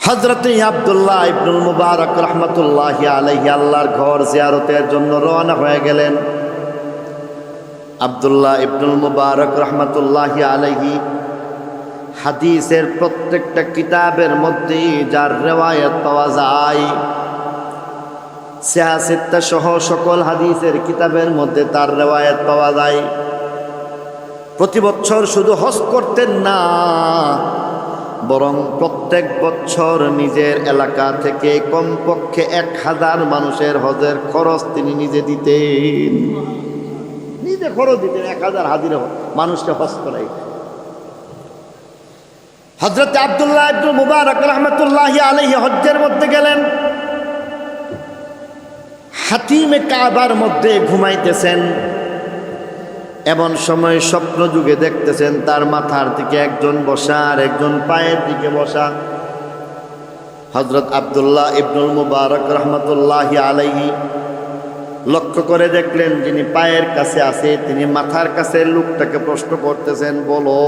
হযরতে আব্দুল্লাহ ইবনুল মুবারক রাহমাতুল্লাহি আলাইহি আল্লাহর ঘর জিয়ারতের জন্য রওনা হয়ে গেলেন। আব্দুল্লাহ ইবনুল মুবারক রাহমাতুল্লাহি আলাইহি হাদিসের প্রত্যেকটা কিতাবের মধ্যে যার রিওয়ায়াত পাওয়া যায়, সিহাহ সহ সকল হাদিসের কিতাবের মধ্যে তার রিওয়ায়াত পাওয়া যায়। প্রতি বছর শুধু হজ করতেন না, বরং প্রত্যেক বছর নিজের এলাকা থেকে কমপক্ষে 1000 মানুষের হজের খরচ তিনি নিজে দিতেন। নিজে খরচ দিতেন, 1000 হাজির মানুষকে হজ করাই। হযরত আব্দুল্লাহ ইবনুল মুবারক রাহমাতুল্লাহি আলাইহি হজ্জের মধ্যে গেলেন। হাতিমে কাবার মধ্যে ঘুমাইতেছেন, এমন সময় স্বপ্ন যুগে দেখতেছেন তার মাথার দিকে একজন বসা আর একজন পায়ের দিকে বসা। হযরত আব্দুল্লাহ ইবনুল মুবারক রাহমাতুল্লাহি আলাইহি লক্ষ্য করে দেখলেন যিনি পায়ের কাছে আছে তিনি মাথার কাছে লোকটাকে প্রশ্ন করতেছেন, বলো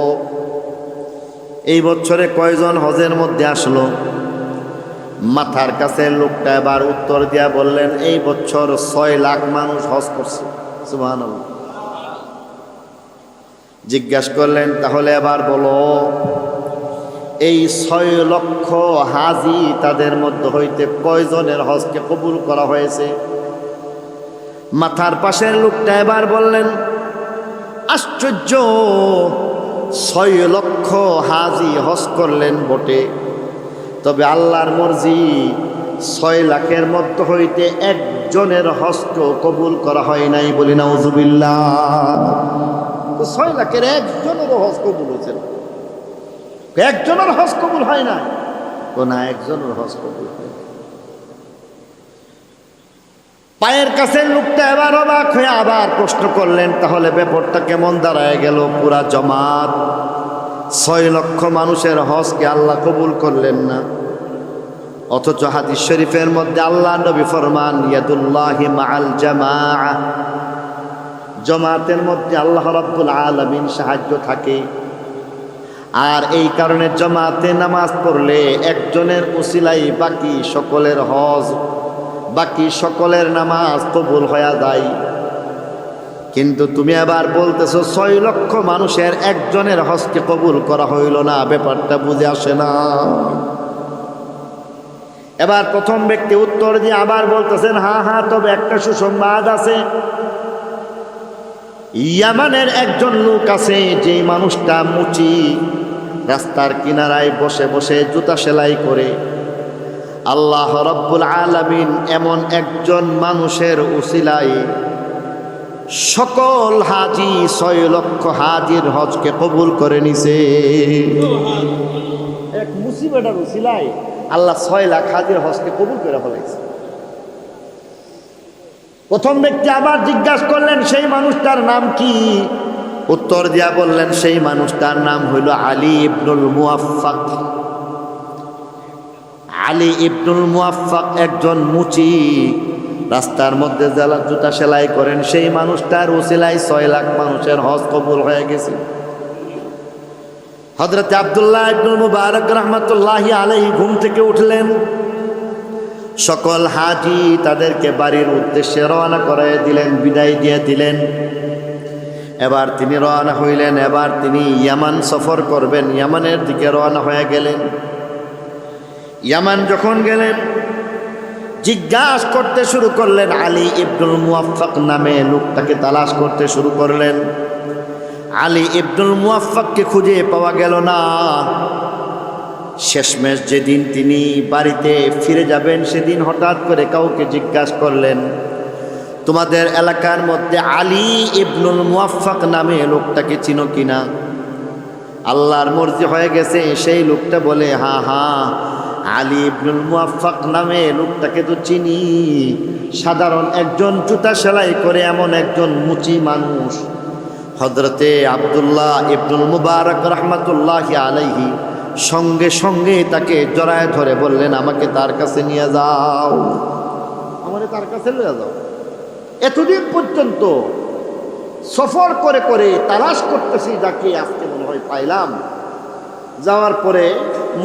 এই বছরে কয়জন হজের মধ্যে আসলো? মাথার কাছে লোকটা এবার উত্তর দিয়া বললেন, এই বছর 6 লাখ মানুষ হজ করছে। সুবহানাল্লাহ। জিজ্ঞাসা করলেন, তাহলে এবার বলো এই 6 লক্ষ হাজি তাদের মধ্য হইতে কয়জনের হজকে কবুল করা হয়েছে? মাথার পাশের লোকটা এবার বললেন, আশ্চর্য, 6 লক্ষ হাজি হজ করলেন বটে, তবে আল্লাহর মর্জি 6 লাখের মধ্য হইতে একজনের হজকে কবুল করা হয় নাই। বলি নাউজুবিল্লাহ। 6 লাখের একজনেরও হজ কবুল হয়েছে, একজনের হজ কবুল হয় না, কোন একজনের হজ কবুল হয়। পায়ের কাছে লোকটা এবার অবাক হয়ে আবার প্রশ্ন করলেন, তাহলে ব্যাপারটা কেমন দাঁড়ায় গেল? পুরা জমাত 6 লক্ষ মানুষের হজকে আল্লাহ কবুল করলেন না, অথচ হাদিস শরীফের মধ্যে আল্লাহ নবী ফরমান, ইয়াদুল্লাহি মাআল জামাআহ, জামাতের মধ্যে আল্লাহ রাব্বুল আলামিন সাহায্য থাকে। আর এই কারণে জামাতে নামাজ পড়লে একজনের উসিলাই বাকি সকলের হজ, বাকি সকলের নামাজ কবুল হয়ে যায়। কিন্তু তুমি আবার বলতেছো 6 লক্ষ মানুষের একজনের হজকে কবুল করা হইল না, ব্যাপারটা বুঝে আসে না। এবার প্রথম ব্যক্তি উত্তর দিয়ে আবার বলতেছেন, হ্যাঁ হ্যাঁ, তবে একটা সুসংবাদ আছে। ইয়ামানের একজন লোক আছে, যে মানুষটা মুচি রাস্তার কিনারায় বসে বসে জুতা সেলাই করে, আল্লাহ রাব্বুল আলামিন এমন একজন মানুষের উসিলায় সকল হাজি 6 লক্ষ হাজির হজকে কবুল করে নিছে। এক মুসিবতের উসিলায় আল্লাহ 6 লাখ হাজির হজকে কবুল করে ফেলাইছে। প্রথম ব্যক্তি আবার জিজ্ঞাসা করলেন, সেই মানুষটার নাম কি? উত্তর দিয়া বললেন, সেই মানুষটার নাম হইল আলী ইবনুল মুওয়াফফাক। আলী ইবনুল মুওয়াফফাক একজন মুচি রাস্তার মধ্যে জুতা সেলাই করেন, সেই মানুষটার উসিলায় 6 লাখ মানুষের হজ কবুল হয়ে গেছে। হযরত আব্দুল্লাহ ইবনুল মুবারক রাহমাতুল্লাহি আলাইহি ঘুম থেকে উঠলেন, সকল হাজি তাদেরকে বাড়ির উদ্দেশ্যে রওনা করায় দিলেন, বিদায় দিয়ে দিলেন। এবার তিনি রওনা হইলেন, এবার তিনি ইয়ামান সফর করবেন, ইয়ামানের দিকে রওনা হয়ে গেলেন। ইয়ামান যখন গেলেন, জিজ্ঞাসা করতে শুরু করলেন, আলী ইবনুল মুওয়াফফাক নামে লোকটাকে তালাশ করতে শুরু করলেন। আলী ইবনুল মুওয়াফফাককে খুঁজে পাওয়া গেল না। শেষমেশ যেদিন তিনি বাড়িতে ফিরে যাবেন, সেদিন হঠাৎ করে কাউকে জিজ্ঞাসা করলেন, তোমাদের এলাকার মধ্যে আলী ইবনুল মুওয়াফফাক নামে লোকটাকে চিনো কিনা? আল্লাহর মর্জি হয়ে গেছে, সেই লোকটা বলে, হ্যাঁ হ্যাঁ, আলী ইবনুল মুওয়াফফাক নামে লোকটাকে তো চিনি, সাধারণ একজন জুতা সেলাই করে এমন একজন মুচি মানুষ। হযরতে আব্দুল্লাহ ইবনুল মুবারক রাহমাতুল্লাহি আলাইহি সঙ্গে সঙ্গে তাকে জড়ায় ধরে বললেন, আমাকে তার কাছে নিয়ে যাও, আমাকে তার কাছে নিয়ে যাও। এতদিন পর্যন্ত সফর করে করে তালাশ করতেছি, যাকে আজকে মনে হয় পাইলাম। যাওয়ার পরে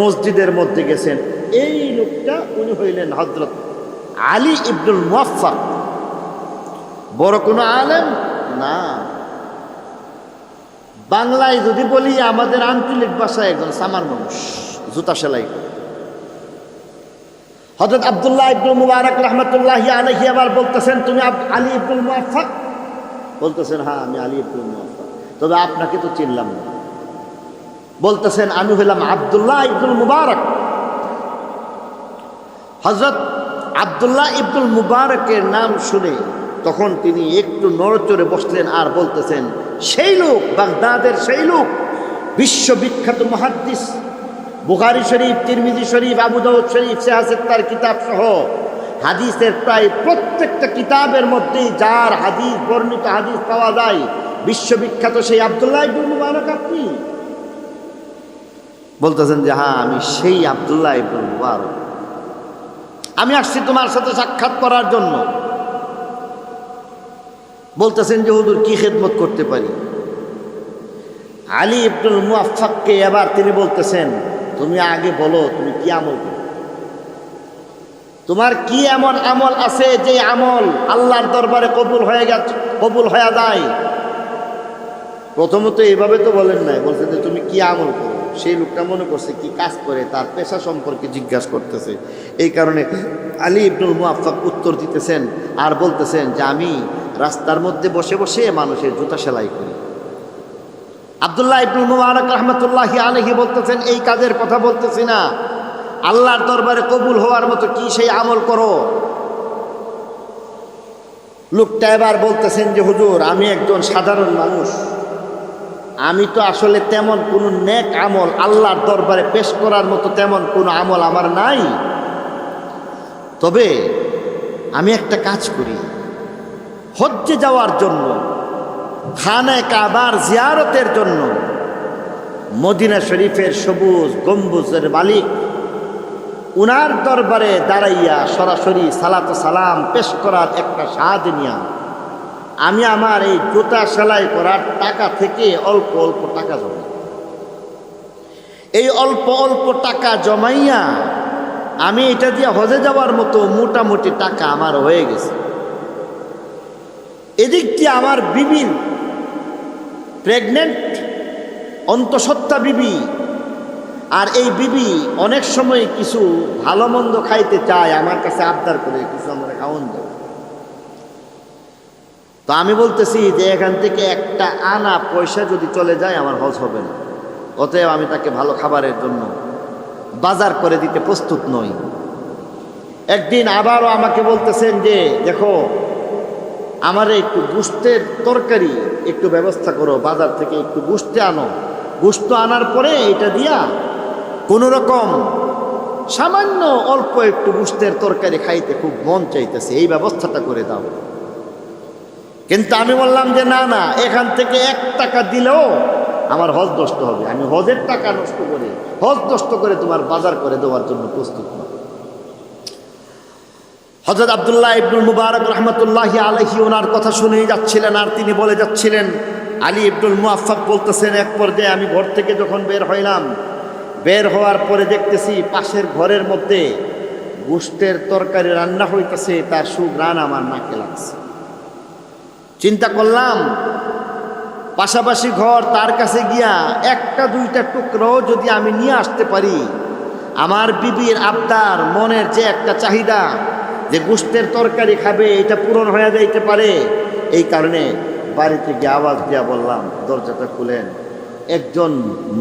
মসজিদের মধ্যে গেছেন, এই লোকটা উনি হইলেন হযরত আলী ইবনুল মুওয়াফফাক। বড় কোনো আলেম না, বাংলায় যদি বলি আমাদের আঞ্চলিক ভাষায় একজন সামার মানুষ, জুতা সেলাই করে। হযরত আব্দুল্লাহ ইবনুল মুবারক রাহমাতুল্লাহি আলাইহি আবার বলতেছেন, তুমি আলী ইবনুল মুওয়াফফাক? বলতেছেন, হ্যাঁ আমি আলী ইবনুল মুওয়াফফাক, তবে আপনাকে তো চিনলাম না। বলতেছেন, আমি হইলাম আব্দুল্লাহ ইবনুল মুবারক। হযরত আব্দুল্লাহ ইবনুল মুবারকের নাম শুনে তখন তিনি একটু নড়চড়ে বসলেন আর বলতেছেন, সেই লোক, বাগদাদের সেই লোক, বিশ্ববিখ্যাত মুহাদ্দিস, বুখারী শরীফ, তিরমিজি শরীফ, আবু দাউদ শরীফ, সিহাহ কিতাব সহ হাদিসের প্রায় প্রত্যেকটা কিতাবের মধ্যেই যার হাদিস, বর্ণিত হাদিস পাওয়া যায়, বিশ্ববিখ্যাত সেই আব্দুল্লাহ ইবনুল মুবারক আপনি? বলতেছেন যে হ্যাঁ আমি সেই আব্দুল্লাহ ইবনুল মুবারক, আমি আসছি তোমার সাথে সাক্ষাৎ করার জন্য। বলতেছেন যে হুজুর কি খেদমত করতে পারি? আলী ইবনুল মুওয়াফফাককে এবার তিনি বলতেছেন, তুমি আগে বলো তুমি কি আমল করো, তোমার কি এমন আমল আছে যে আমল আল্লাহর দরবারে কবুল হয়ে যায়? প্রথমত এইভাবে তো বলেন নাই, বলছেন যে তুমি কি আমল করো। সেই লোকটা মনে করছে কি কাজ করে, তার পেশা সম্পর্কে জিজ্ঞাসা করতেছে। এই কারণে আলী ইবনুল মুওয়াফফাক উত্তর দিতেছেন আর বলতেছেন যে আমি রাস্তার মধ্যে বসে বসে মানুষের জুতা সেলাই করি। আব্দুল্লাহ ইবনুল মুবারক রাহমাতুল্লাহি আলাইহি বলতেছেন, এই কাজের কথা বলতেছি না, আল্লাহর দরবারে কবুল হওয়ার মতো কি সেই আমল করো। লোকটা এবার বলতেছেন যে হুজুর আমি একজন সাধারণ মানুষ, আমি তো আসলে তেমন কোনো নেক আমল আল্লাহর দরবারে পেশ করার মতো তেমন কোনো আমল আমার নাই, তবে আমি একটা কাজ করি, হজ্জে যাওয়ার জন্য, খানায়ে কাবার জিয়ারতের জন্য মদিনা শরীফের সবুজ গম্বুজের মালিক উনার দরবারে দাঁড়াইয়া সরাসরি সালাত ও সালাম পেশ করার একটা স্বাদ নিয়া আমি আমার এই জুতা সেলাই করার টাকা থেকে অল্প অল্প টাকা জমাই। এই অল্প অল্প টাকা জমাইয়া আমি এটা দিয়ে হজে যাওয়ার মতো মোটামুটি টাকা আমার হয়ে গেছে। এদিক দিয়ে আমার বিবির প্রেগনেন্ট, অন্তঃসত্ত্বা বিবি, আর এই বিবি অনেক সময় কিছু ভালো মন্দ খাইতে চায়, আমার কাছে আবদার করে কিছু আমার খাওয়ান দেয়। তো আমি বলতেছি যে এখান থেকে একটা আনা পয়সা যদি চলে যায় আমার হজ হবে না, অতএব আমি তাকে ভালো খাবারের জন্য বাজার করে দিতে প্রস্তুত নই। একদিন আবারও আমাকে বলতেছেন যে দেখো আমার একটু গোশতের তরকারি একটু ব্যবস্থা করো, বাজার থেকে একটু গোশত আনো, গোশত আনার পরে এটা দিয়া কোনো রকম সামান্য অল্প একটু গোশতের তরকারি খাইতে খুব মন চাইতেছে, এই ব্যবস্থাটা করে দাও। কিন্তু আমি বললাম যে না না, এখান থেকে 1 টাকা দিলেও আমার হজ নষ্ট হবে, আমি হজের টাকা নষ্ট করে, হজ নষ্ট করে তোমার বাজার করে দেওয়ার জন্য প্রস্তুত না। হযরত আব্দুল্লাহ ইবনুল মুবারক রাহমাতুল্লাহি আলাইহি ওনার কথা শুনেই যাচ্ছিলেন আর তিনি বলে যাচ্ছিলেন। আলী ইবনুল মুওয়াফফাক বলতেছেন, এক পর্যায়ে আমি ঘর থেকে যখন বের হইলাম, বের হওয়ার পরে দেখতেছি পাশের ঘরের মধ্যে গোশতের তরকারি রান্না হইতেছে, তার সুঘ্রাণ আমার নাকে লাগছে। চিন্তা করলাম পাশাপাশি ঘর, তার কাছে গিয়া 1-2টা টুকরো যদি আমি নিয়ে আসতে পারি, আমার বিবির আবদার, মনের যে একটা চাহিদা যে গোশতের তরকারি খাবে, এটা পূরণ হয়ে যাইতে পারে। এই কারণে বাড়িতে গিয়ে আওয়াজ দিয়া বললাম দরজাটা খুলেন। একজন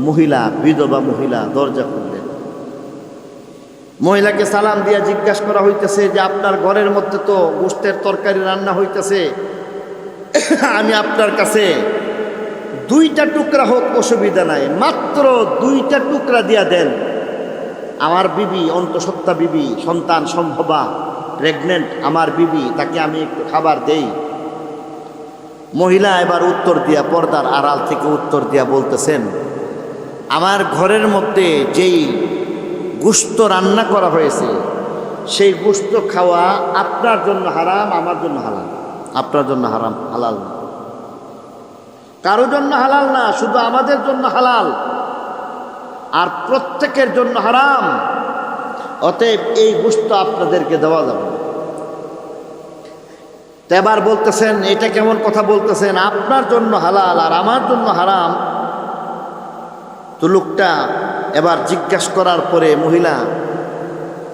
মহিলা, বিধবা মহিলা দরজা খুললেন। মহিলাকে সালাম দিয়া জিজ্ঞাসা করা হইতেছে যে আপনার ঘরের মধ্যে তো গোশতের তরকারি রান্না হইতেছে, আমি আপনার কাছে 2টা টুকরা হোক অসুবিধা নাই, মাত্র 2টা টুকরা দিয়া দেন। আমার বিবি, অন্তঃসত্ত্বা বিবি, সন্তান সম্ভবা, প্রেগনেন্ট আমার বিবি, তাকে আমি একটু খাবার দেই। মহিলা এবার উত্তর দিয়া, পর্দার আড়াল থেকে উত্তর দিয়া বলতেছেন, আমার ঘরের মধ্যে যেই গোশত রান্না করা হয়েছে সেই গোশত খাওয়া আপনার জন্য হারাম, আমার জন্য হালাল। আপনার জন্য হারাম, হালাল না, কারোর জন্য হালাল না, শুধু আমাদের জন্য হালাল, আর প্রত্যেকের জন্য হারাম। অতএব এই গোশত আপনাদেরকে দেওয়া যাবে না। তো এবার বলতেছেন, এটা কেমন কথা বলতেছেন, আপনার জন্য হালাল আর আমার জন্য হারাম। তো লোকটা এবার জিজ্ঞাসা করার পরে মহিলা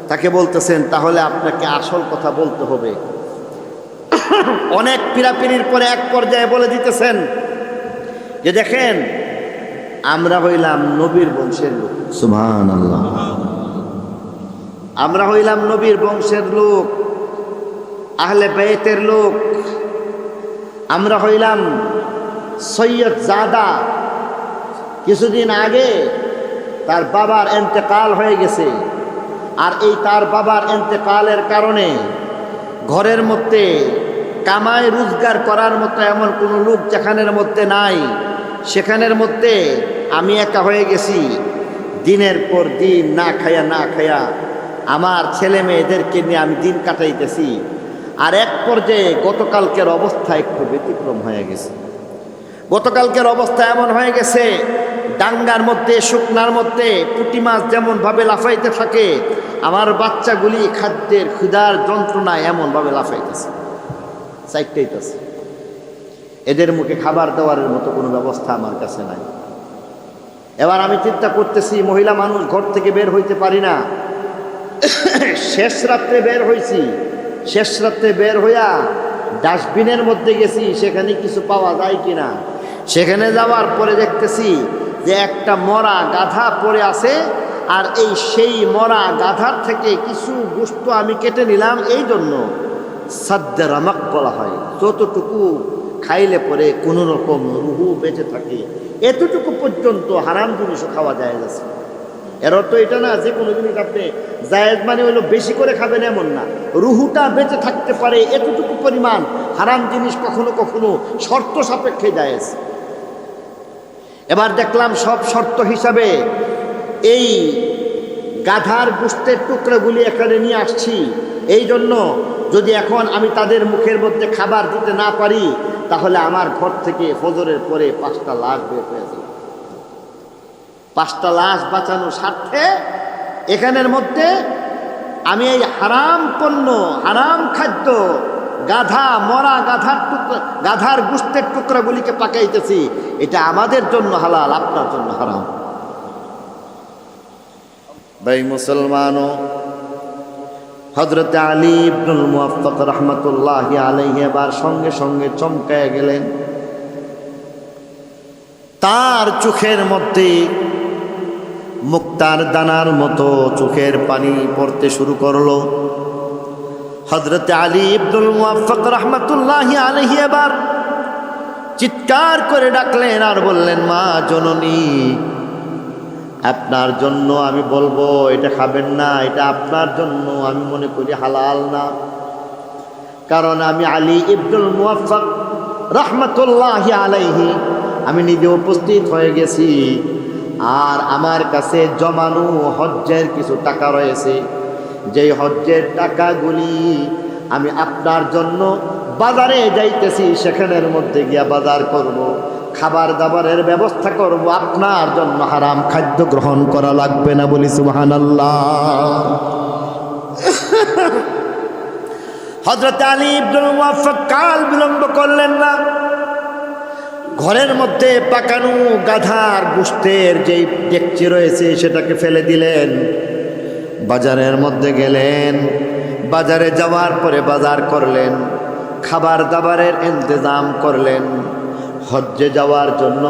তাকে বলতেছেন, তাহলে আপনাকে আসল কথা বলতে হবে। অনেক পীড়াপিড়ির পরে এক পর্যায়ে বলে দিতেছেন যে দেখেন, আমরা হইলাম নবীর বংশের লোক। সুবহানাল্লাহ। আমরা হইলাম নবীর বংশের লোক, আহলে বাইতের লোক। আমরা হইলাম সৈয়দ জাদা। কিছুদিন আগে তার বাবার ইন্তেকাল হয়ে গেছে, আর এই তার বাবার ইন্তেকালের কারণে ঘরের মধ্যে কামাই রোজগার করার মতো এমন কোনো লোক যেখানের মধ্যে নাই, সেখানের মধ্যে আমি একা হয়ে গেছি। দিনের পর দিন না খায়া আমার ছেলে মেয়েদেরকে নিয়ে আমি দিন কাটাইতেছি। আর এক পর্যায়ে গতকালকের অবস্থা একটু ব্যতিক্রম হয়ে গেছে। গতকালকের অবস্থা এমন হয়ে গেছে, ডাঙ্গার মধ্যে শুকনার মধ্যে পুঁটি মাছ যেমনভাবে লাফাইতে থাকে, আমার বাচ্চাগুলি খাদ্যের ক্ষুধার যন্ত্রণায় এমনভাবে লাফাইতেছে, চাইতেইতেছে। এদের মুখে খাবার দেওয়ার মতো কোনো ব্যবস্থা আমার কাছে নাই। এবার আমি চিন্তা করতেছি, মহিলা মানুষ, ঘর থেকে বের হইতে পারি না। শেষ রাত্রে বের হইছি, শেষ রাত্রে বের হইয়া ডাস্টবিনের মধ্যে গেছি, সেখানে কিছু পাওয়া যায় কিনা। সেখানে যাওয়ার পরে দেখতেছি যে একটা মরা গাধা পড়ে আছে, আর সেই মরা গাধার থেকে কিছু গোশত আমি কেটে নিলাম। এই জন্য সাদ্দে রামাক বলা হয়, যতটুকু খাইলে পরে কোনো রকম রুহু বেঁচে থাকে, এতটুকু পর্যন্ত হারাম জিনিসও খাওয়া যায় আছে। এর অর্থ এটা না যে কোনো জিনিস আপনি জায়েজ মানে হইলো বেশি করে খাবেন এমন না, রুহুটা বেঁচে থাকতে পারে এতটুকু পরিমাণ হারাম জিনিস কখনো কখনো শর্ত সাপেক্ষে জায়েজ। এবার দেখলাম সব শর্ত হিসাবে এই গাধার গোশতের টুকরাগুলি এখানে নিয়ে আসছি। এই জন্য যদি এখন আমি তাদের মুখের মধ্যে খাবার দিতে না পারি, তাহলে আমার ঘর থেকে ফজরের পরে 5টা লাশ বের হয়ে যাবে। 5টা লাশ বাঁচানোর স্বার্থে এখানের মধ্যে আমি এই হারাম পণ্য, হারাম খাদ্য, মরা গাধার গোশতের টুকরাগুলিকে পাকাইতেছি। এটা আমাদের জন্য হালাল, আপনার জন্য হারাম। ভাই মুসলমানও, হযরত আলী ইবনুল মুওয়াফফাক রাহমাতুল্লাহি আলাইহি এবার সঙ্গে সঙ্গে চমকায় গেলেন। তার চোখের মধ্যে মুক্তার দানার মতো চোখের পানি পড়তে শুরু করলো। হযরত আলী ইবনুল মুওয়াফফাক রাহমাতুল্লাহি আলাইহি এবার চিৎকার করে ডাকলেন আর বললেন, মা জননী, আপনার জন্য আমি বলবো এটা খাবেন না, এটা আপনার জন্য আমি মনে করি হালাল না। কারণ আমি আলী ইবনুল মুওয়াফফাক রাহমাতুল্লাহি আলাইহি আমি নিজে উপস্থিত হয়ে গেছি, আর আমার কাছে জমানো হজ্জের কিছু টাকা রয়েছে। যেই হজ্জের টাকাগুলি আমি আপনার জন্য বাজারে যাইতেছি, সেখানের মধ্যে গিয়া বাজার করব, খাবার দাবারের ব্যবস্থা করব। আপনার জন্য হারাম খাদ্য গ্রহণ করা লাগবে না, বলি সুবহানাল্লাহ। হযরত আলী ইবনুল মুওয়াফফাক কাল বিলম্ব করলেন না। ঘরের মধ্যে পাকানো গাধার গোশতের যেই ডেকচি রয়েছে সেটাকে ফেলে দিলেন, বাজারের মধ্যে গেলেন। বাজারে যাওয়ার পরে বাজার করলেন, খাবার দাবারের ইন্তজাম করলেন। হজ্জে যাওয়ার জন্য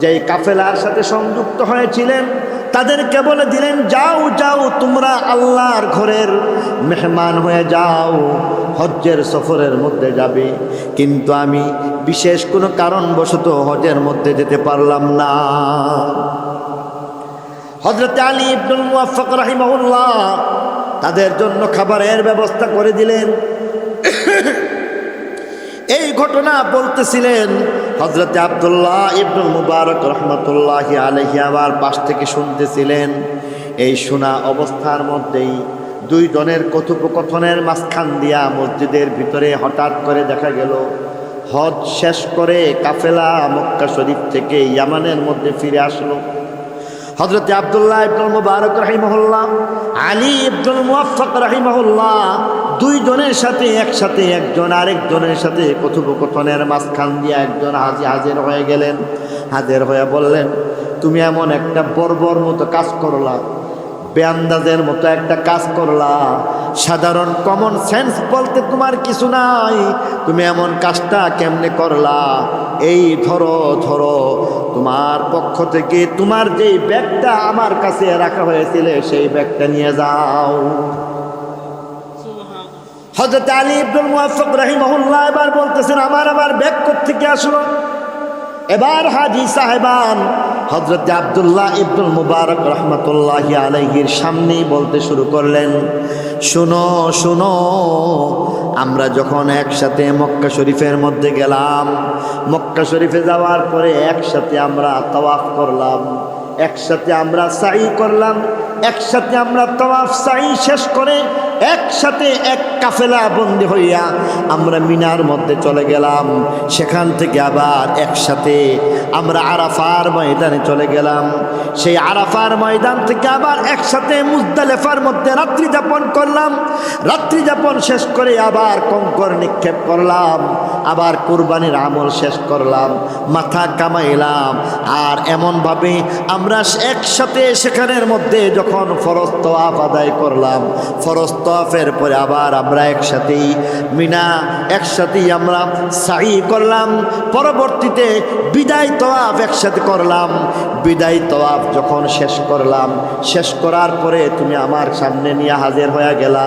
যেই কাফেলার সাথে সংযুক্ত হয়েছিলেন তাদেরকে বলে দিলেন, যাও যাও, তোমরা আল্লাহর ঘরের মেহমান হয়ে যাও, হজ্জের সফরের মধ্যে যাবে। কিন্তু আমি বিশেষ কোনো কারণবশত হজ্জের মধ্যে যেতে পারলাম না। হযরত আলী ইবনুল মুওয়াফফাক রাহিমাহুল্লাহ তাদের জন্য খাবারের ব্যবস্থা করে দিলেন। এই ঘটনা বলতেছিলেন হযরত আব্দুল্লাহ ইবনুল মুবারক রাহমাতুল্লাহি আলাইহি আবার পাশ থেকে শুনতেছিলেন। এই শোনা অবস্থার মধ্যেই দুইজনের কথোপকথনের মাঝখান দিয়া মসজিদের ভিতরে হঠাৎ করে দেখা গেল হজ শেষ করে কাফেলা মক্কা শরীফ থেকে ইয়ামানের মধ্যে ফিরে আসলো। হযরত আব্দুল্লাহ ইবনুল মুবারক রাহিমাহুল্লাহ, আলী ইবনুল মুওয়াফফাক রাহিমাহুল্লাহ দুইজনের সাথে একসাথে একজন আরেকজনের সাথে কথোপকথনের মাঝখান দিয়ে একজন হাজির হয়ে গেলেন। হাজির হয়ে বললেন, তুমি এমন একটা বর্বর মতো কাজ করলা, বেআন্দাজের মতো একটা কাজ করলা, সাধারণ কমন সেন্স বলতে তোমার কিছু নাই, তুমি এমন কাজটা কেমনে করলা? এই ধরো তোমার পক্ষ থেকে তোমার যেই ব্যাগটা আমার কাছে রাখা হয়েছিল সেই ব্যাগটা নিয়ে যাও। হযরত আলী ইবনুল মুওয়াফফাক রাহিমাহুল্লাহ এবার বলতেছেন, আমার ব্যাগ কোত্থেকে আসলো? এবার হাজী সাহেবান হযরত আব্দুল্লাহ ইবনুল মুবারক রাহমাতুল্লাহি আলাইহির সামনেই বলতে শুরু করলেন, শুনো, আমরা যখন একসাথে মক্কা শরীফের মধ্যে গেলাম, মক্কা শরীফে যাওয়ার পরে একসাথে আমরা তাওয়াফ করলাম, একসাথে আমরা সাই করলাম, একসাথে আমরা তাওয়াফ সাই শেষ করে একসাথে এক কাফেলা বন্দি হইয়া আমরা মিনার মধ্যে চলে গেলাম। সেখান থেকে আবার একসাথে আমরা আরাফার ময়দানে চলে গেলাম। সেই আরাফার ময়দান থেকে আবার একসাথে মুজদালিফার মধ্যে রাত্রি যাপন করলাম। রাত্রি যাপন শেষ করে আবার কঙ্কর নিক্ষেপ করলাম, আবার কুরবানির আমল শেষ করলাম, মাথা কামাইলাম। আর এমনভাবে আমরা একসাথে সেখানের মধ্যে যখন ফরজ তাওয়াফ আদায় করলাম, ফরজ তাওয়াফের পরে আবার আমরা একসাথেই মিনা, একসাথেই আমরা সাই করলাম। পরবর্তীতে বিদায় তাওয়াফ একসাথে করলাম। বিদায় তাওয়াফ যখন শেষ করলাম, শেষ করার পরে তুমি আমার সামনে নিয়ে হাজির হয়ে গেলা,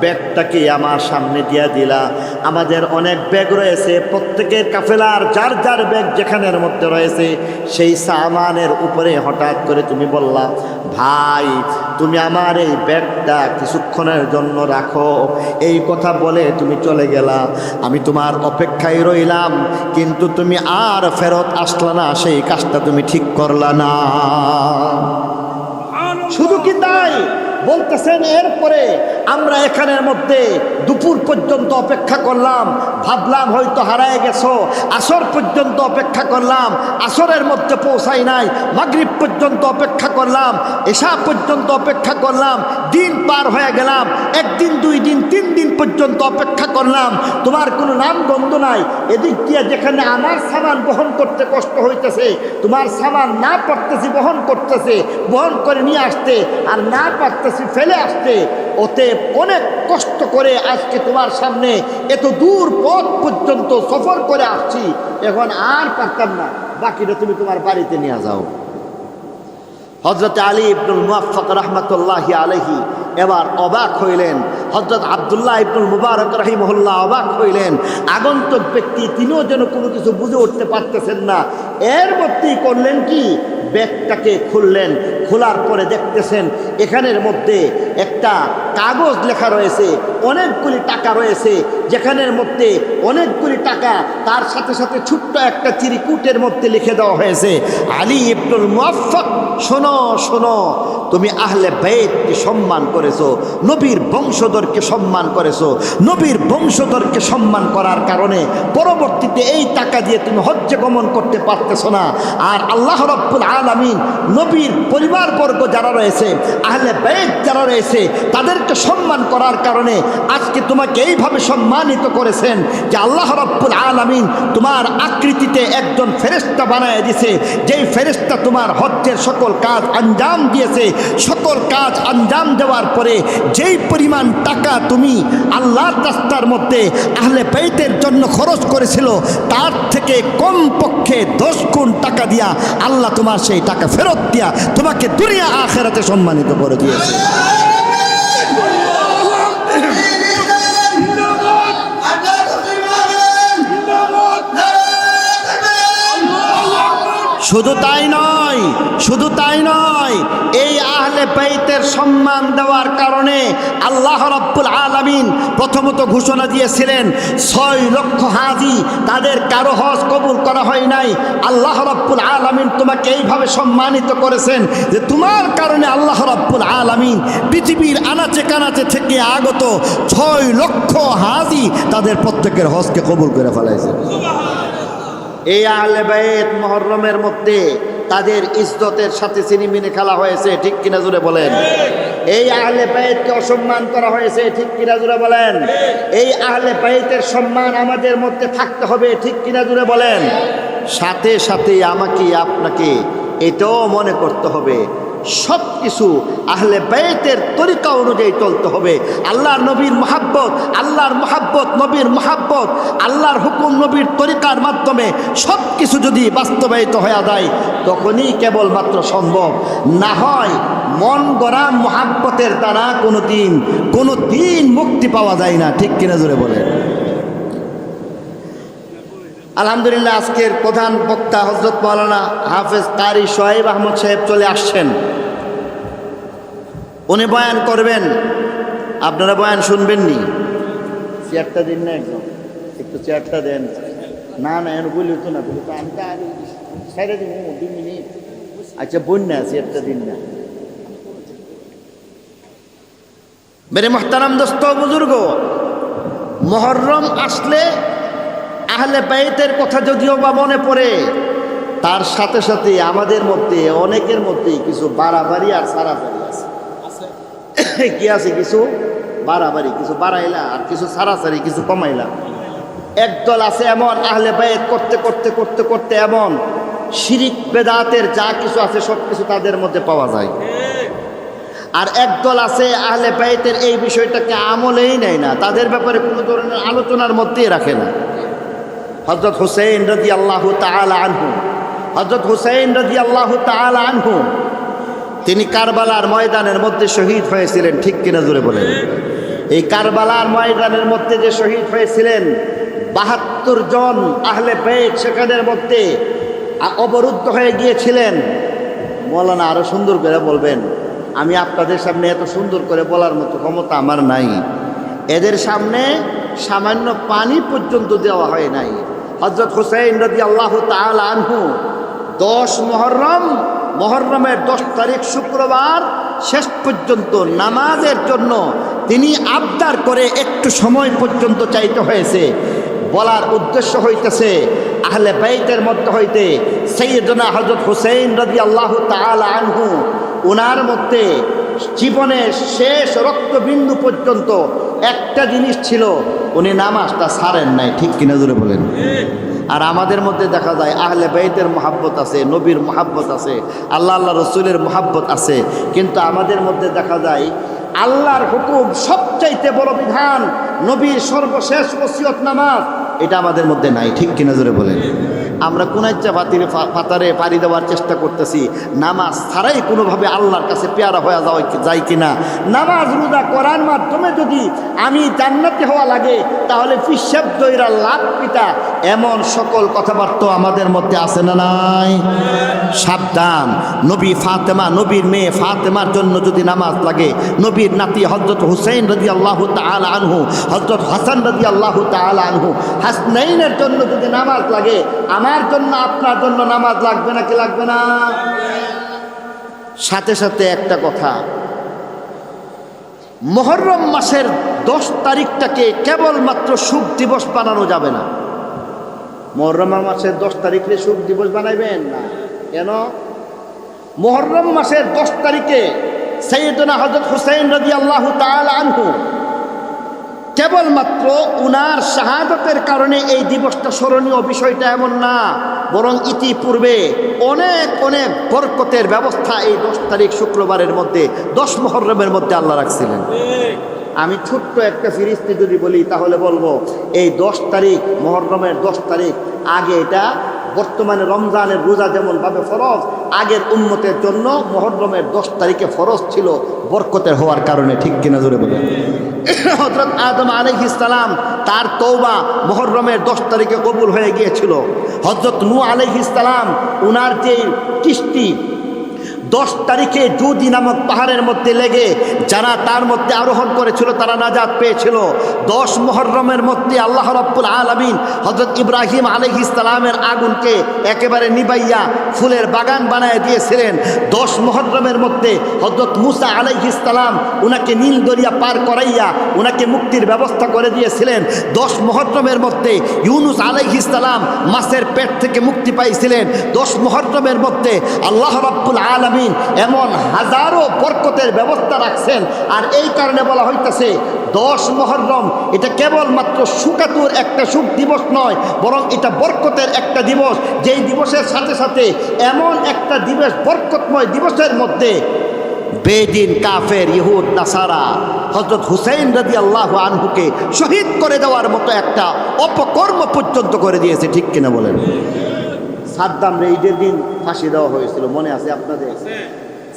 ব্যাগটাকে আমার সামনে দিয়ে দিলা। আমাদের অনেক ব্যাগ রয়েছে, প্রত্যেকের কাফেলার যার যার ব্যাগ যেখানের মধ্যে রয়েছে সেই সামানের উপরে হঠাৎ করে তুমি বললা, ভাই তুমি আমার এই ব্যাগটা কিছুক্ষণের জন্য রাখো। এই কথা বলে তুমি চলে গেলা। আমি তোমার অপেক্ষায় রইলাম, কিন্তু তুমি আর ফেরত আসলা না, সেই কাজটা তুমি ঠিক করলা না। শুধু কি তাই বলতেছেন, এরপরে আমরা এখানের মধ্যে দুপুর পর্যন্ত অপেক্ষা করলাম, ভাবলাম হয়তো হারায় গেছো। আসর পর্যন্ত অপেক্ষা করলাম, আসরের মধ্যে পৌঁছাই নাই। মাগরিব পর্যন্ত অপেক্ষা করলাম, এশা পর্যন্ত অপেক্ষা করলাম। দিন পার হয়ে গেলাম, একদিন, 2 দিন, 3 দিন পর্যন্ত অপেক্ষা করলাম। তোমার কোনো নাম গন্ধ নাই। এদিক দিয়ে যেখানে আমার সামান বহন করতে কষ্ট হইতেছে, তোমার সামান না পারতেছি বহন করতেছে, বহন করে নিয়ে আসতে, আর না পারতেছি ফেলে আসতে। ওতে অনেক কষ্ট করে আজকে তোমার সামনে এত দূর পথ পর্যন্ত সফর করে আসছি, এখন আর পারতাম না, বাকিটা তুমি তোমার বাড়িতে নিয়ে যাও। হযরত আলী ইবনুল মুওয়াফফাক রাহমাতুল্লাহি আলাইহি এবার অবাক হইলেন। হযরত আব্দুল্লাহ ইবনুল মুবারক রাহিমাহুল্লাহ অবাক হইলেন। আগন্তুক ব্যক্তি, তিনিও যেন কোনো কিছু বুঝে উঠতে পারতেছেন না। এর মধ্যেই করলেন কি, ব্যাগটাকে খুললেন। খোলার পরে দেখতেছেন এখানের মধ্যে একটা কাগজ লেখা রয়েছে, অনেকগুলি টাকা রয়েছে, যেখানের মধ্যে অনেকগুলি টাকা, তার সাথে সাথে ছোট্ট একটা চিরিকুটের মধ্যে লিখে দেওয়া হয়েছে, আলী ইবনুল মুওয়াফফাক, শোনো, তুমি আহলে বাইতকে সম্মান করেছো, নবীর বংশধরকে সম্মান করেছো। নবীর বংশধরকে সম্মান করার কারণে পরবর্তীতে এই টাকা দিয়ে তুমি হজ্জে গমন করতে পারতেছো না। আর আল্লাহ রাব্বুল আলামিন নবীর পরিবারবর্গ যারা রয়েছে, আহলে বাইত যারা রয়েছে, তাদেরকে সম্মান করার কারণে আজকে তোমাকে এইভাবে সম্মানিত করেছেন যে আল্লাহ রাব্বুল আলামিন তোমার আকৃতিতে একজন ফেরেশতা বানায় দিয়েছে, যেই ফেরেশতা তোমার হজ্জের সকল কাজ আঞ্জাম দিয়েছে। সকল কাজ আঞ্জাম দেওয়ার পরে যেই পরিমাণ টাকা তুমি আল্লাহর রাস্তার মধ্যে আহলে বাইতের জন্য খরচ করেছিল, তার থেকে কমপক্ষে 10 গুণ টাকা দিয়া আল্লাহ তোমার সেই টাকা ফেরত দিয়া তোমাকে দুনিয়া আখিরাতে সম্মানিত করে দিয়েছে। শুধু তাই নয়, এই আহলে বাইতের সম্মান দেওয়ার কারণে আল্লাহ রাব্বুল আলামিন প্রথমত ঘোষণা দিয়েছিলেন 6 লক্ষ হাজী, তাদের কারো হজ কবুল করা হয় নাই। আল্লাহ রাব্বুল আলামিন তোমাকে এইভাবে সম্মানিত করেছেন যে তোমার কারণে আল্লাহ রাব্বুল আলামিন পৃথিবীর আনাচে কানাচে থেকে আগত 6 লক্ষ হাজী তাদের প্রত্যেকের হজকে কবুল করে ফেলাইছেন। এই আহলে বাইত মুহররমের মধ্যে তাদের ইজ্জতের সাথে ছিনিমিনি খেলা হয়েছে, ঠিক কিনা জোরে বলেন। এই আহলে বাইতকে অসম্মান করা হয়েছে, ঠিক কিনা জোরে বলেন। এই আহলে বাইতের সম্মান আমাদের মধ্যে থাকতে হবে, ঠিক কিনা জোরে বলেন। সাথে সাথে আমাকে আপনাকে এটাও মনে করতে হবে সব কিছু আহলে বাইতের তরিকা অনুযায়ী চলতে হবে। আল্লাহর নবীর মহাব্বত, আল্লাহর মহাব্বত, নবীর মহাব্বত, আল্লাহর হুকুম নবীর তরিকার মাধ্যমে সব কিছু যদি বাস্তবায়িত হয়ে যায় তখনই কেবলমাত্র সম্ভব। না হয় মন গড়া মহাব্বতের দ্বারা কোনো দিন মুক্তি পাওয়া যায় না, ঠিক কিনা জোরে বলে। আলহামদুলিল্লাহ, আজকের প্রধান বক্তা হযরত মাওলানা হাফেজ কারি সোহাইব আহমদ সাহেব চলে আসছেন। উনি বয়ান করবেন, আপনারা বয়ান শুনবেননি। চেয়ারটা দিন না, একটু চেয়ারটা দেন। না না এর বলি তো না, বলি তো আমি তো ছেড়ে দিব 2 মিনিট। আচ্ছা বোন না, চেয়ারটা দিন না। মেরে মোহতারাম দোস্ত বুজুর্গ, মুহররম আসলে আহলে বাইতের কথা যদিও বা মনে পড়ে, তার সাথে সাথে আমাদের মধ্যে অনেকের মধ্যেই কিছু বাড়াবাড়ি আর সারাসারি আছে। কি আছে? কিছু বাড়াবাড়ি, কিছু বাড়াইলা, আর কিছু সারাসারি, কিছু কমাইলা। একদল আছে এমন আহলে বাইত করতে করতে করতে করতে এমন শিরিক বেদাতের যা কিছু আছে সব কিছু তাদের মধ্যে পাওয়া যায়। আর একদল আছে আহলে বাইতের এই বিষয়টাকে আমলেই নেয় না, তাদের ব্যাপারে কোনো ধরনের আলোচনার মধ্যেই রাখে না। হযরত হুসাইন রাদিয়াল্লাহু তাআলা আনহু, হযরত হুসাইন রাদিয়াল্লাহু তাআলা আনহু তিনি কারবালার ময়দানের মধ্যে শহীদ হয়েছিলেন, ঠিক কিনা জোরে বলেন। এই কারবালার ময়দানের মধ্যে যে শহীদ হয়েছিলেন 72 জন আহলে বাইত সেখানের মধ্যে অবরুদ্ধ হয়ে গিয়েছিলেন। মৌলানা আরো সুন্দর করে বলবেন, আমি আপনাদের সামনে এত সুন্দর করে বলার মতো ক্ষমতা আমার নাই। এদের সামনে সামান্য পানি পর্যন্ত দেওয়া হয় নাই। হযরত হুসাইন রাদিয়াল্লাহু তাআলা আনহু 10 মুহররমের 10 তারিখ শুক্রবার শেষ পর্যন্ত নামাজের জন্য তিনি আবদার করে একটু সময় পর্যন্ত চাইতে হয়েছে। বলার উদ্দেশ্য হইতেছে আহলে বাইতের মধ্যে হইতে সাইয়্যিদনা হযরত হুসাইন রাদিয়াল্লাহু তাআলা আনহু ওনার মধ্যে জীবনের শেষ রক্তবিন্দু পর্যন্ত একটা জিনিস ছিল, উনি নামাজটা ছাড়েন নাই, ঠিক কিনা জোরে বলেন। আর আমাদের মধ্যে দেখা যায় আহলে বাইতের মহাব্বত আছে, নবীর মহাব্বত আছে, আল্লাহ রসুলের মহাব্বত আছে, কিন্তু আমাদের মধ্যে দেখা যায় আল্লাহর হুকুম সবচাইতে বড় বিধান, নবীর সর্বশেষ ওসিয়ত নামাজ, এটা আমাদের মধ্যে নাই, ঠিক কিনা জোরে বলেন। আমরা কোনাইচ্ছা পাতারে পাড়ি দেওয়ার চেষ্টা করতেছি, নামাজ ছাড়াই কোনোভাবে আল্লাহর কাছে পেয়ারা হয়ে যায় কিনা। নামাজ রোজা করার মাধ্যমে যদি আমি জান্নাতি হওয়া লাগে তাহলে পিসাব দইরা লাভ পিতা, এমন সকল কথাবার্তা আমাদের মধ্যে আছে না নাই? সাবধান, নবী ফাতেমা, নবীর মেয়ে ফাতেমার জন্য যদি নামাজ লাগে, নবীর নাতি হযরত হুসাইন রাদিয়াল্লাহু তাআলা আনহু, হযরত হাসান রাদিয়াল্লাহু তাআলা আনহু, হাসনাইনের জন্য যদি নামাজ লাগে, আমার জন্য আপনার জন্য নামাজ লাগবে নাকি লাগবে না? সাথে সাথে একটা কথা, মুহররম মাসের 10 তারিখটাকে কেবলমাত্র শুভ দিবস বানানো যাবে না। মুহররম মাসের 10 তারিখে শুভ দিবস বানাইবেন না কেন? মুহররম মাসের 10 তারিখে সাইয়্যিদনা হযরত হুসাইন রাদিয়াল্লাহু তাআলা আনহু কেবলমাত্র উনার শাহাদতের কারণে এই দিবসটা স্মরণীয়, বিষয়টা এমন না, বরং ইতিপূর্বে অনেক অনেক বরকতের ব্যবস্থা এই 10 তারিখ শুক্রবারের মধ্যে 10 মুহররমের মধ্যে আল্লাহ রাখছিলেন। আমি ছোট্ট একটা ফিরিস্তি যদি বলি তাহলে বলবো এই 10 তারিখ মুহররমের 10 তারিখ আগে, এটা বর্তমানে রমজানের রোজা যেমনভাবে ফরজ, আগের উম্মতের জন্য মুহররমের 10 তারিখে ফরজ ছিল বরকতের হওয়ার কারণে, ঠিক কিনা জোরে বলেন। হযরত আদম আলাইহিস সালাম তার তওবা মুহররমের 10 তারিখে কবুল হয়ে গিয়েছিল। হযরত নূহ আলাইহিস সালাম উনার যে কিস্তি 10 তারিখে জুদি নামক পাহাড়ের মধ্যে লেগে যারা তার মধ্যে আরোহণ করেছিল তারা নাজাত পেয়েছিল। 10 মুহররমের মধ্যে আল্লাহ রাব্বুল আলামিন হযরত ইব্রাহিম আলাইহিস সালামের আগুনকে একেবারে নিবাইয়া ফুলের বাগান বানায় দিয়েছিলেন। 10 মুহররমের মধ্যে হযরত মুসা আলাইহিস সালাম উনাকে নীল দরিয়া পার করাইয়া উনাকে মুক্তির ব্যবস্থা করে দিয়েছিলেন। 10 মুহররমের মধ্যে ইউনুস আলাইহিস সালাম মাছের পেট থেকে মুক্তি পাইছিলেন। 10 মুহররমের মধ্যে আল্লাহ রাব্বুল আলামিন এমন হাজারো বরকতের ব্যবস্থা রাখছেন। আর এই কারণে বলা হইতেছে 10 মুহররম এটা কেবলমাত্র সুকাতুর একটা সুখ দিবস নয়, বরং এটা বরকতের একটা দিবস। যেই দিবসের সাথে সাথে এমন একটা দিবস, বরকতময় দিবসের মধ্যে বেদিন, কাফের, ইহুদ, নাসারা হযরত হুসাইন রাদিয়াল্লাহু আনহুকে শহীদ করে দেওয়ার মতো একটা অপকর্ম পর্যন্ত করে দিয়েছে। ঠিক কিনা বলেন? সাদ্দামরে ঈদের দিন ফাঁসি দেওয়া হয়েছিল, মনে আছে আপনাদের?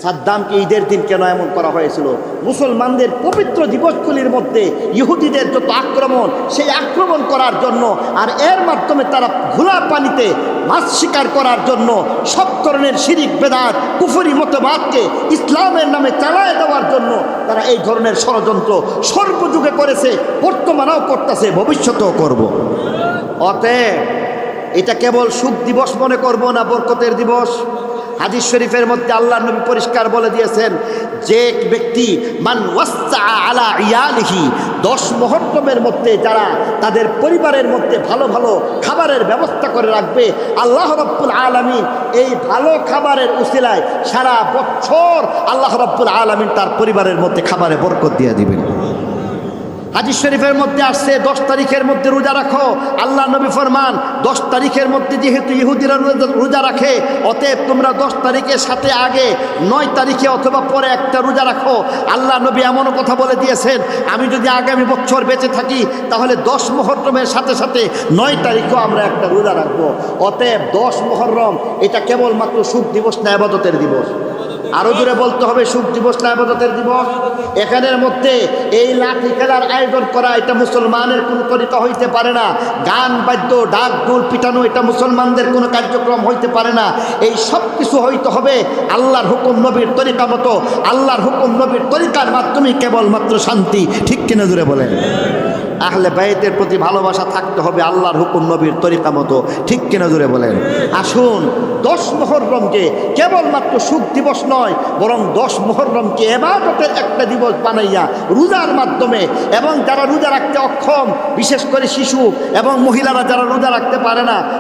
সাদ্দামকে ঈদের দিন কেন এমন করা হয়েছিল? মুসলমানদের পবিত্র দিবসগুলির মধ্যে ইহুদিদের যত আক্রমণ, সেই আক্রমণ করার জন্য, আর এর মাধ্যমে তারা ঘোলা পানিতে মাছ শিকার করার জন্য সব ধরনের শিরিক, বেদাত, কুফরি মতবাদকে ইসলামের নামে চালায় দেওয়ার জন্য তারা এই ধরনের ষড়যন্ত্র সর্বযুগে করেছে, বর্তমানেও করতেছে, ভবিষ্যতেও করব। অতএব এটা কেবল সুখ দিবস মনে করব না, বরকতের দিবস। হাদিস শরীফের মধ্যে আল্লাহর নবী পরিষ্কার বলে দিয়েছেন, যে ব্যক্তি মান ওয়াসসা আলা ইয়ালিহি, 10 মুহররমের মধ্যে যারা তাদের পরিবারের মধ্যে ভালো ভালো খাবারের ব্যবস্থা করে রাখবে, আল্লাহ রাব্বুল আলামিন এই ভালো খাবারের উসিলায় সারা বছর আল্লাহ রাব্বুল আলামিন তার পরিবারের মধ্যে খাবারে বরকত দিয়ে দিবেন। হাদিস শরীফের মধ্যে আসছে 10 তারিখের মধ্যে রোজা রাখো। আল্লাহ নবী ফরমান 10 তারিখের মধ্যে যেহেতু ইহুদিরা রোজা রাখে, অতএব তোমরা 10 তারিখের সাথে আগে 9 তারিখে অথবা পরে একটা রোজা রাখো। আল্লাহ নবী এমনও কথা বলে দিয়েছেন, আমি যদি আগামী বছর বেঁচে থাকি তাহলে 10 মুহররমের সাথে সাথে 9 তারিখেও আমরা একটা রোজা রাখবো। অতএব 10 মুহররম এটা কেবলমাত্র সুখ দিবস না ইবাদতের দিবস? আরো জোরে বলতে হবে, সুখ দিবস না ইবাদতের দিবস? এখানের মধ্যে এই লাঠি খেলার আয়োজন করা এটা মুসলমানের কোনো তরিকা হইতে পারে না। গান বাদ্য, ডাক ডোল পিটানো এটা মুসলমানদের কোনো কার্যক্রম হইতে পারে না। এই সব কিছু হইতে হবে আল্লাহর হুকুম নবীর তরিকা মতো। আল্লাহর হুকুম নবীর তরিকার মাধ্যমে কেবলমাত্র শান্তি। ঠিক কিনা জোরে বলেন? আহলে বাইতের প্রতি ভালোবাসা থাকতে হবে আল্লাহর হুকুম নবীর তরিকা মতো। ঠিক কিনা জোরে বলেন? আসুন 10 মুহররমকে কেবলমাত্র সুখ দিবস নয়, বরং 10 মুহররমকে ইবাদতের একটা দিবস বানাইয়া রোজার মাধ্যমে, এবং যারা রোজা রাখতে অক্ষম, বিশেষ করে শিশু এবং মহিলারা যারা রোজা রাখতে পারে না,